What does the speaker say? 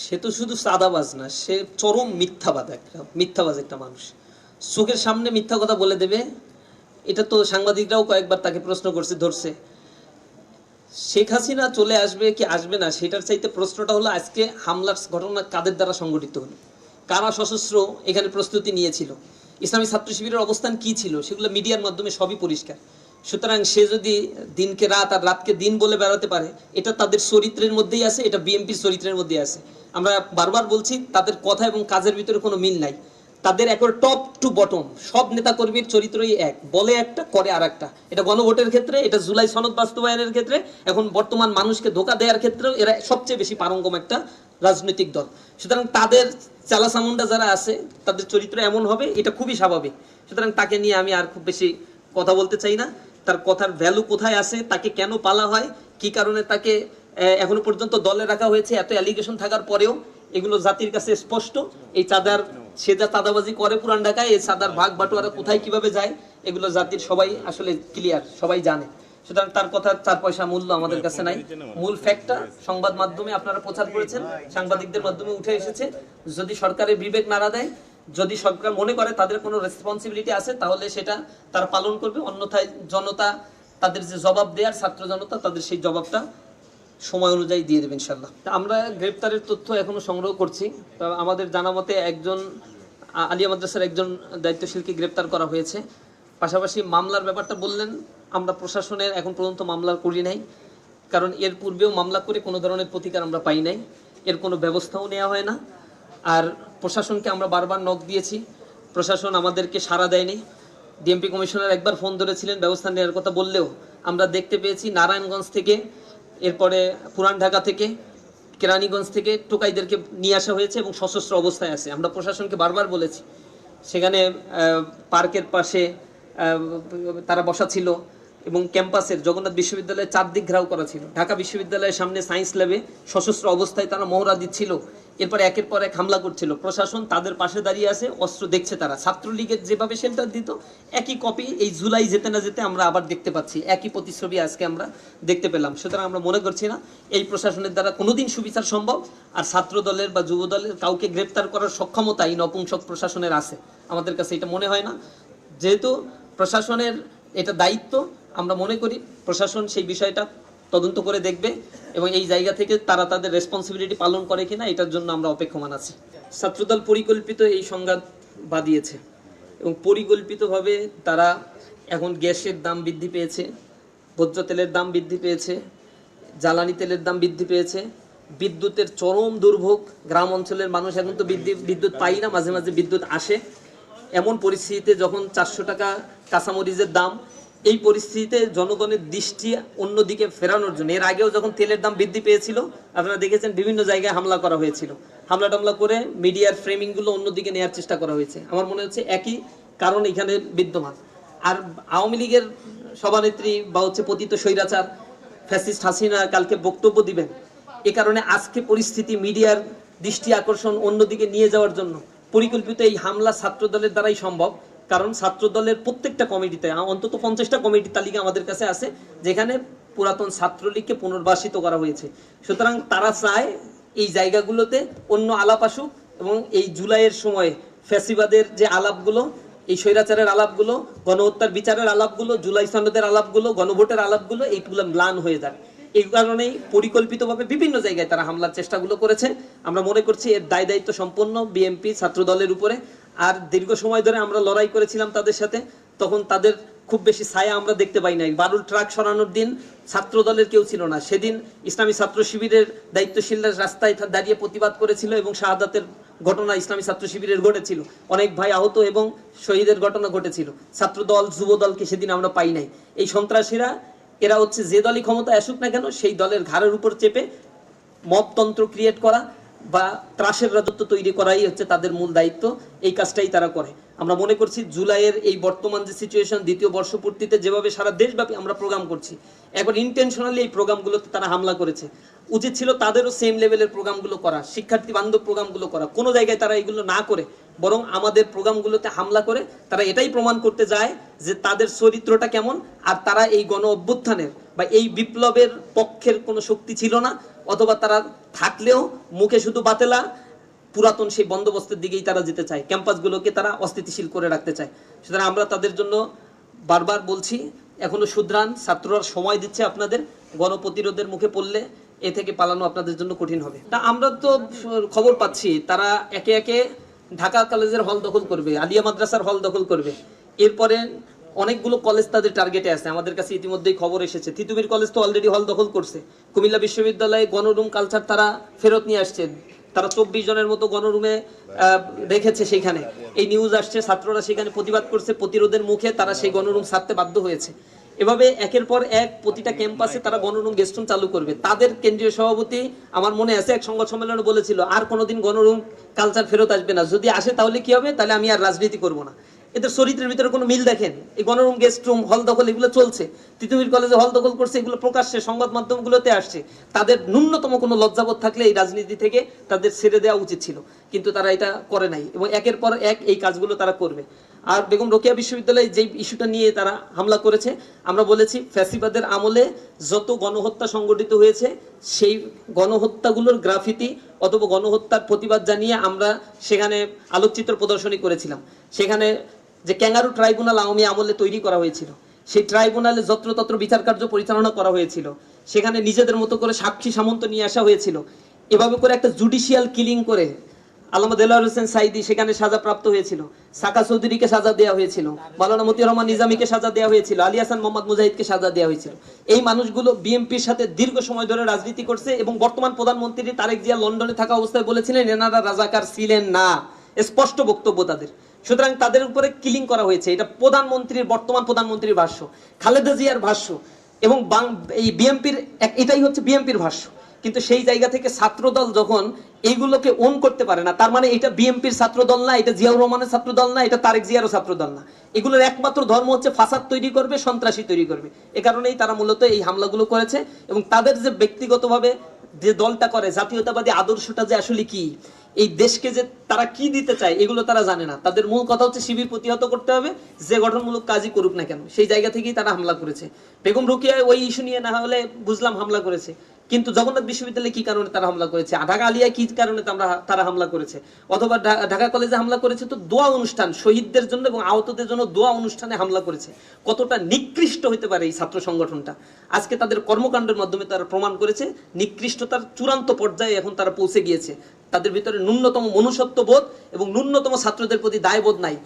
সে তো শুধু সাদাবাজ না, সে চরম মিথ্যাবাজ একটা মানুষ। চোখের সামনে মিথ্যা কথা বলে দেবে। এটা তো সাংবাদিকরাও কয়েকবার তাকে প্রশ্ন করছে, ধরছে। শেখ হাসিনা চলে আসবে কি আসবে না সেটার চাইতে প্রশ্নটা হলো আজকে হামলার ঘটনা কাদের দ্বারা সংঘটিত হলো, কারা সশস্ত্র এখানে প্রস্তুতি নিয়েছিল, ইসলামী ছাত্র শিবিরের অবস্থান কি ছিল, সেগুলো মিডিয়ার মাধ্যমে সবই পরিষ্কার। সুতরাং সে যদি দিনকে রাত আর রাতকে দিন বলে বেড়াতে পারে, এটা তাদের চরিত্রের মধ্যেই আছে, এটা বিএনপির চরিত্রের মধ্যেই আছে। আমরা বারবার বলছি তাদের কথা এবং কাজের ভিতরে কোনো মিল নাই। তাদের একবার টপ টু বটম সব নেতাকর্মীর চরিত্রই এক, বলে একটা করে আর একটা। এটা গণভোটের ক্ষেত্রে, এটা জুলাই সনদ বাস্তবায়নের ক্ষেত্রে, এখন বর্তমান মানুষকে ধোকা দেওয়ার ক্ষেত্রেও এরা সবচেয়ে বেশি পারঙ্গম একটা রাজনৈতিক দল। সুতরাং তাদের চালাচামুন্ডা যারা আছে তাদের চরিত্র এমন হবে, এটা খুবই স্বাভাবিক। সুতরাং তাকে নিয়ে আমি আর খুব বেশি কথা বলতে চাই না। তার কথার ভ্যালু কোথায় আছে, তাকে কেন পালা হয়, কি কারণে তাকে এখনো পর্যন্ত দলে রাখা হয়েছে, এত অ্যালিগেশন থাকার পরেও এগুলো জাতির কাছে স্পষ্ট। এই চাঁদার, সে যা চাঁদাবাজি করে পুরান ঢাকায়, এই চাঁদার ভাগ বাটোয়ারা কোথায় কিভাবে যায়, এগুলো জাতির সবাই আসলে ক্লিয়ার, সবাই জানে। সুতরাং তার কথা 4 পয়সা মূল্য আমাদের কাছে নাই। মূল ফ্যাক্টটা সংবাদ মাধ্যমে আপনারা প্রচার করেছেন, সাংবাদিকদের মাধ্যমে উঠে এসেছে। যদি সরকারের বিবেক নাড়া দেয়, যদি সরকার মনে করে তাদের কোনো রেসপন্সিবিলিটি আছে, তাহলে সেটা তারা পালন করবে। অন্যথায় জনতা তাদের যে জবাব দেয়ার, ছাত্র জনতা তাদের সেই জবাবটা সময় অনুযায়ী দিয়ে দেবে ইনশাল্লাহ। আমরা গ্রেপ্তারের তথ্য এখনো সংগ্রহ করছি। আমাদের জানা মতে একজন আলিয়া মাদ্রাসার একজন দায়িত্বশীলকে গ্রেপ্তার করা হয়েছে। পাশাপাশি মামলার ব্যাপারটা বললেন, আমরা প্রশাসনের এখন পর্যন্ত মামলা করি নাই, কারণ এর পূর্বেও মামলা করে কোনো ধরনের প্রতিকার আমরা পাই নাই, এর কোনো ব্যবস্থাও নেওয়া হয় না। আর প্রশাসনকে আমরা বারবার নক দিয়েছি, প্রশাসন আমাদেরকে সাড়া দেয়নি। ডিএমপি কমিশনার একবার ফোন ধরেছিলেন ব্যবস্থা নেওয়ার কথা বললেও আমরা দেখতে পেয়েছি নারায়ণগঞ্জ থেকে, এরপরে পুরান ঢাকা থেকে, কেরানীগঞ্জ থেকে টোকাইদেরকে নিয়ে আসা হয়েছে এবং সশস্ত্র অবস্থায় আছে। আমরা প্রশাসনকে বারবার বলেছি, সেখানে পার্কের পাশে তারা বসা ছিল এবং ক্যাম্পাসের জগন্নাথ বিশ্ববিদ্যালয়ের চারদিক ঘেরাও করা ছিল। ঢাকা বিশ্ববিদ্যালয়ের সামনে সায়েন্স ল্যাবে সশস্ত্র অবস্থায় তারা মহড়া দিচ্ছিল, এরপর একের পর এক হামলা করছিল। প্রশাসন তাদের পাশে দাঁড়িয়ে আছে, অস্ত্র দেখছে তারা। ছাত্রলীগের যেভাবে শেল্টার দিত, একই কপি এই জুলাই যেতে না যেতে আমরা আবার দেখতে পাচ্ছি, একই প্রতিচ্ছবি আজকে আমরা দেখতে পেলাম। সুতরাং আমরা মনে করছি না এই প্রশাসনের দ্বারা কোনোদিন সুবিচার সম্ভব। আর ছাত্র দলের বা যুব দলের কাউকে গ্রেপ্তার করার সক্ষমতা এই নপুংসক প্রশাসনের আছে, আমাদের কাছে এটা মনে হয় না। যেহেতু প্রশাসনের এটা দায়িত্ব, আমরা মনে করি প্রশাসন সেই বিষয়টা তদন্ত করে দেখবে এবং এই জায়গা থেকে তারা তাদের রেসপন্সিবিলিটি পালন করে কিনা এটার জন্য আমরা অপেক্ষমান আছি। ছাত্রদল পরিকল্পিত এই সংঘাত বাঁধিয়েছে এবং পরিকল্পিতভাবে তারা এখন গ্যাসের দাম বৃদ্ধি পেয়েছে, ভোজ্য তেলের দাম বৃদ্ধি পেয়েছে, জ্বালানি তেলের দাম বৃদ্ধি পেয়েছে, বিদ্যুতের চরম দুর্ভোগ। গ্রাম অঞ্চলের মানুষ এখন তো বিদ্যুৎ পাই না, মাঝে মাঝে বিদ্যুৎ আসে। এমন পরিস্থিতিতে যখন 400 টাকা কাঁচামরিচের দাম, এই পরিস্থিতিতে জনগণের দৃষ্টি অন্যদিকে ফেরানোর জন্য এর আগেও যখন তেলের দাম বৃদ্ধি পেয়েছিল, আপনারা দেখেছেন বিভিন্ন জায়গায় হামলা করা হয়েছিল, হামলা টামলা করে মিডিয়ার ফ্রেমিংগুলো অন্যদিকে নেওয়ার চেষ্টা করা হয়েছে। আমার মনে হচ্ছে একই কারণ এখানে বিদ্যমান। আর আওয়ামী লীগের সভানেত্রী বা পতিত স্বৈরাচার ফ্যাসিস্ট হাসিনা কালকে বক্তব্য দিবেন, এ কারণে আজকে পরিস্থিতি মিডিয়ার দৃষ্টি আকর্ষণ অন্যদিকে নিয়ে যাওয়ার জন্য পরিকল্পিত এই হামলা ছাত্র দলের দ্বারাই সম্ভব। কারণ ছাত্র দলের প্রত্যেকটা কমিটিতে অন্তত 50টা কমিটির তালিকা আমাদের কাছে আছে, যেখানে পুরাতন ছাত্রলীগকে পুনর্বাসিত করা হয়েছে। সুতরাং তারা চায় এই জায়গাগুলোতে অন্য আলাপ আসুক এবং এই জুলাইয়ের সময় ফ্যাসিবাদের যে আলাপগুলো, এই স্বৈরাচারের আলাপগুলো, গণহত্যার বিচারের আলাপগুলো, জুলাই সনদের আলাপগুলো, গণভোটের আলাপগুলো, এইগুলো ম্লান হয়ে যায়। এই কারণেই পরিকল্পিতভাবে বিভিন্ন জায়গায় তারা হামলার চেষ্টাগুলো করেছে। আমরা মনে করছি এর দায় দায়িত্ব সম্পন্ন বিএনপি ছাত্র দলের উপরে। আর দীর্ঘ সময় ধরে আমরা লড়াই করেছিলাম তাদের সাথে, তখন তাদের খুব বেশি ছায়া আমরা দেখতে পাই নাই। বারুল ট্রাক সরানোর দিন ছাত্র দলের কেউ ছিল না, সেদিন ইসলামী ছাত্র শিবিরের দায়িত্বশীলরা রাস্তায় দাঁড়িয়ে প্রতিবাদ করেছিল এবং শাহাদাতের ঘটনা ইসলামী ছাত্র শিবিরের ঘটেছিল, অনেক ভাই আহত এবং শহীদের ঘটনা ঘটেছিল। ছাত্র দল যুব দলকে সেদিন আমরা পাই নাই। এই সন্ত্রাসীরা এরা যে দলই ক্ষমতা আসুক না কেন, সেই দলের ঘাড়ের উপর চেপে মবতন্ত্র ক্রিয়েট করা বা ত্রাসের রাজত্ব তৈরি করাই হচ্ছে তাদের মূল দায়িত্ব। এই কাজটাই তারা করে। আমরা মনে করছি জুলাইয়ের এই বর্তমান যে সিচুয়েশন, দ্বিতীয় বর্ষপূর্তিতে যেভাবে সারা দেশব্যাপী আমরা প্রোগ্রাম করছি, এখন ইন্টেনশনালি এই প্রোগ্রামগুলোতে তারা হামলা করেছে। উচিত ছিল তাদেরও সেম লেভেলের প্রোগ্রামগুলো করা, শিক্ষার্থী বান্ধব প্রোগ্রামগুলো করা। কোনো জায়গায় তারা এগুলো না করে বরং আমাদের প্রোগ্রামগুলোতে হামলা করে তারা এটাই প্রমাণ করতে যায় যে তাদের চরিত্রটা কেমন। আর তারা এই গণ অভ্যুত্থানের বা এই বিপ্লবের পক্ষের কোনো শক্তি ছিল না, অথবা তারা থাকলেও মুখে শুধু বাতেলা, পুরাতন সেই বন্দোবস্তের দিকেই তারা যেতে চায়, ক্যাম্পাসগুলোকে তারা অস্থিতিশীল করে রাখতে চায়। সুতরাং আমরা তাদের জন্য বারবার বলছি, এখনো শুধরান, ছাত্ররা সময় দিচ্ছে আপনাদের, গণপ্রতিরোধের মুখে পড়লে এ থেকে পালানো আপনাদের জন্য কঠিন হবে। তা আমরা তো খবর পাচ্ছি তারা একে একে ঢাকা কলেজের হল দখল করবে, আলিয়া মাদ্রাসার হল দখল করবে, এরপরে অনেকগুলো কলেজ তাদের টার্গেটে আছে। আমাদের কাছে ইতিমধ্যেই খবর এসেছে, তিতুমির কলেজ তো অলরেডি হল দখল করছে। কুমিল্লা বিশ্ববিদ্যালয়ে গণরুম কালচার তারা ফেরত নিয়ে আসছে, তারা 24 জনের মতো গণরুমে রেখেছে। সেখানে এই নিউজ আসছে, ছাত্ররা সেখানে প্রতিবাদ করছে, প্রতিরোধের মুখে তারা সেই গণরুম ছাড়তে বাধ্য হয়েছে। এভাবে একের পর এক প্রতিটা ক্যাম্পাসে তারা গণরুম গেস্ট রুম চালু করবে। তাদের কেন্দ্রীয় সভাপতি আমার মনে আছে এক সংবাদ সম্মেলনে বলেছিল, আর কোনোদিন গণরুম কালচার ফেরত আসবে না, যদি আসে তাহলে কি হবে, তাহলে আমি আর রাজনীতি করব না। এদের চরিত্রের ভিতরে কোনো মিল দেখেন? এই গণরুম, গেস্ট রুম, হল দখল এগুলো চলছে, তিতুমির কলেজে হল দখল করছে, এগুলো প্রকাশ্যে সংবাদ মাধ্যমগুলোতে আসছে। তাদের ন্যূনতম কোনো লজ্জাবোধ থাকলে এই রাজনীতি থেকে তাদের ছেড়ে দেওয়া উচিত ছিল, কিন্তু তারা এটা করে নাই এবং একের পর এক এই কাজগুলো তারা করবে। আর বেগম রোকেয়া বিশ্ববিদ্যালয়ে যে ইস্যুটা নিয়ে তারা হামলা করেছে, আমরা বলেছি ফ্যাসিবাদের আমলে যত গণহত্যা সংগঠিত হয়েছে সেই গণহত্যাগুলোর গ্রাফিতি অথবা গণহত্যার প্রতিবাদ জানিয়ে আমরা সেখানে আলোকচিত্র প্রদর্শনী করেছিলাম। সেখানে যে ক্যাঙ্গারু ট্রাইব্যুনাল আওয়ামী আমলে তৈরি করা হয়েছিল, সেই ট্রাইব্যুনালে যত্রতত্র বিচার কার্য পরিচালনা করা হয়েছিল, সেখানে নিজেদের মতো করে সাক্ষী সামন্ত নিয়ে আসা হয়েছিল। এভাবে করে একটা জুডিশিয়াল কিলিং করে আল্লামা দেলোয়ার হোসেন সাইদি সেখানে সাজা প্রাপ্ত হয়েছিল, সাকা চৌধুরীকে সাজা দেওয়া হয়েছিল, মাওলানা মতিউর রহমান নিজামীকে সাজা দেওয়া হয়েছিল, আলী হাসান মোহাম্মদ মুজাহিদকে সাজা দেওয়া হয়েছিল। এই মানুষগুলো বিএনপির সাথে দীর্ঘ সময় ধরে রাজনীতি করছে এবং বর্তমান প্রধানমন্ত্রী তারেক জিয়া লন্ডনে থাকা অবস্থায় বলেছিলেন এনারা রাজাকার ছিলেন না, স্পষ্ট বক্তব্য তাদের। সুতরাং তাদের উপরে কিলিং করা হয়েছে, এটা প্রধানমন্ত্রীর, বর্তমান প্রধানমন্ত্রীর ভাষ্য, খালেদা জিয়ার ভাষ্য এবং এই বিএনপির, এটাই হচ্ছে বিএনপির ভাষ্য। কিন্তু সেই জায়গা থেকে ছাত্রদল যখন এইগুলোকে ওন করতে পারে না, তার মানে এটা বিএনপির ছাত্রদল না, এটা জিয়াউর রহমানের ছাত্রদল না, এটা তারেক জিয়ারও ছাত্রদল না। এগুলোর একমাত্র ধর্ম হচ্ছে ফাসাদ তৈরি করবে, সন্ত্রাসী তৈরি করবে। এ কারণেই তারা মূলত এই হামলাগুলো করেছে এবং তাদের যে ব্যক্তিগতভাবে যে দলটা করে, জাতীয়তাবাদী আদর্শটা যে আসলে কি, এই দেশকে যে তারা কি দিতে চায় এগুলো তারা জানে না। তাদের মূল কথা হচ্ছে শিবির প্রতিহত করতে হবে, যে গঠনমূলক কাজই করুক না কেন। সেই জায়গা থেকেই তারা হামলা করেছে। বেগম রোকেয়া ওই ইস্যু নিয়ে না হলে বুঝলাম হামলা করেছে, কিন্তু জগন্নাথ বিশ্ববিদ্যালয়ে কি কারণে তারা হামলা করেছে, ঢাকা আলিয়ায় কি কারণে তারা হামলা করেছে, অথবা ঢাকা কলেজে হামলা করেছে তো দোয়া অনুষ্ঠান, শহীদদের জন্য এবং আহতদের জন্য দোয়া অনুষ্ঠানে হামলা করেছে। কতটা নিকৃষ্ট হতে পারে এই ছাত্র সংগঠনটা, আজকে তাদের কর্মকাণ্ডের মাধ্যমে তারা প্রমাণ করেছে নিকৃষ্টতার চূড়ান্ত পর্যায়ে এখন তারা পৌঁছে গিয়েছে। তাদের ভিতরে ন্যূনতম মনুষ্যত্ব বোধ এবং ন্যূনতম ছাত্রদের প্রতি দায়বোধ নাই।